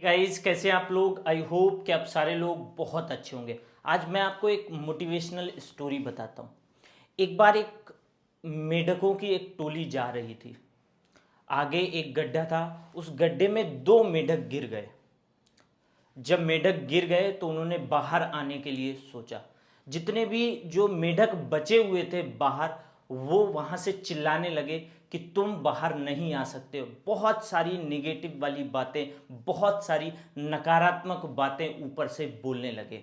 Guys, कैसे हैं आप लोग। आई होप कि आप सारे लोग बहुत अच्छे होंगे। आज मैं आपको एक मोटिवेशनल स्टोरी बताता हूँ। एक बार एक मेढकों की एक टोली जा रही थी। आगे एक गड्ढा था, उस गड्ढे में दो मेढक गिर गए। जब मेढक गिर गए तो उन्होंने बाहर आने के लिए सोचा। जितने भी जो मेढक बचे हुए थे बाहर, वो वहां से चिल्लाने लगे कि तुम बाहर नहीं आ सकते हो। बहुत सारी नेगेटिव वाली बातें, बहुत सारी नकारात्मक बातें ऊपर से बोलने लगे।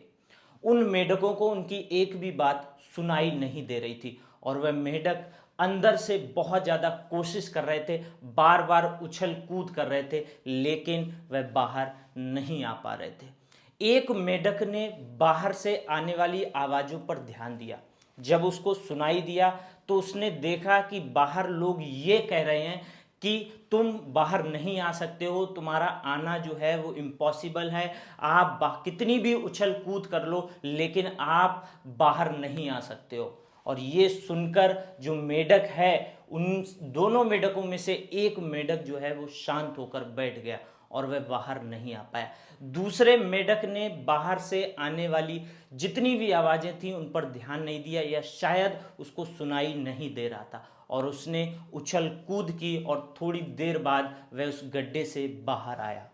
उन मेढकों को उनकी एक भी बात सुनाई नहीं दे रही थी और वह मेढक अंदर से बहुत ज़्यादा कोशिश कर रहे थे, बार बार उछल कूद कर रहे थे, लेकिन वह बाहर नहीं आ पा रहे थे। एक मेढक ने बाहर से आने वाली आवाज़ों पर ध्यान दिया। जब उसको सुनाई दिया तो उसने देखा कि बाहर लोग ये कह रहे हैं कि तुम बाहर नहीं आ सकते हो, तुम्हारा आना जो है वो इम्पॉसिबल है, आप कितनी भी उछल कूद कर लो लेकिन आप बाहर नहीं आ सकते हो। और ये सुनकर जो मेढक है, उन दोनों मेढकों में से एक मेढक जो है वो शांत होकर बैठ गया और वह बाहर नहीं आ पाया। दूसरे मेढक ने बाहर से आने वाली जितनी भी आवाज़ें थीं उन पर ध्यान नहीं दिया, या शायद उसको सुनाई नहीं दे रहा था, और उसने उछल कूद की और थोड़ी देर बाद वह उस गड्ढे से बाहर आया।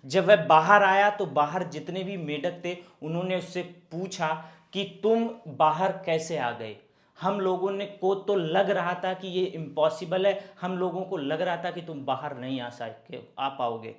जब वह बाहर आया तो बाहर जितने भी मेढक थे उन्होंने उससे पूछा कि तुम बाहर कैसे आ गए। हम लोगों ने को तो लग रहा था कि ये इम्पॉसिबल है, हम लोगों को लग रहा था कि तुम बाहर नहीं आ पाओगे।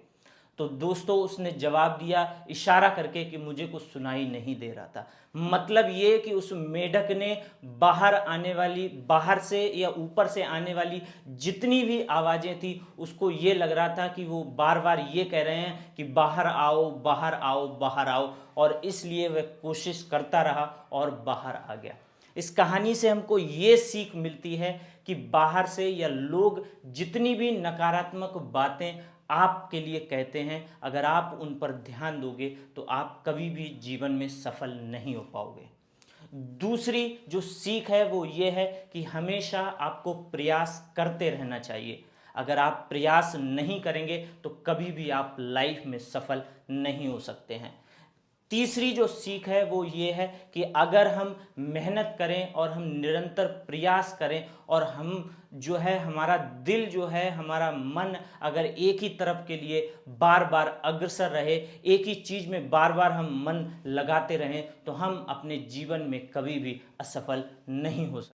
तो दोस्तों, उसने जवाब दिया इशारा करके कि मुझे कुछ सुनाई नहीं दे रहा था। मतलब ये कि उस मेढक ने बाहर से या ऊपर से आने वाली जितनी भी आवाज़ें थी उसको ये लग रहा था कि वो बार बार ये कह रहे हैं कि बाहर आओ, बाहर आओ, बाहर आओ, और इसलिए वह कोशिश करता रहा और बाहर आ गया। इस कहानी से हमको ये सीख मिलती है कि बाहर से या लोग जितनी भी नकारात्मक बातें आपके लिए कहते हैं, अगर आप उन पर ध्यान दोगे तो आप कभी भी जीवन में सफल नहीं हो पाओगे। दूसरी जो सीख है वो ये है कि हमेशा आपको प्रयास करते रहना चाहिए। अगर आप प्रयास नहीं करेंगे तो कभी भी आप लाइफ में सफल नहीं हो सकते हैं। तीसरी जो सीख है वो ये है कि अगर हम मेहनत करें और हम निरंतर प्रयास करें और हम जो है हमारा दिल जो है, हमारा मन अगर एक ही तरफ के लिए बार बार अग्रसर रहे, एक ही चीज़ में बार बार हम मन लगाते रहें, तो हम अपने जीवन में कभी भी असफल नहीं हो सकते।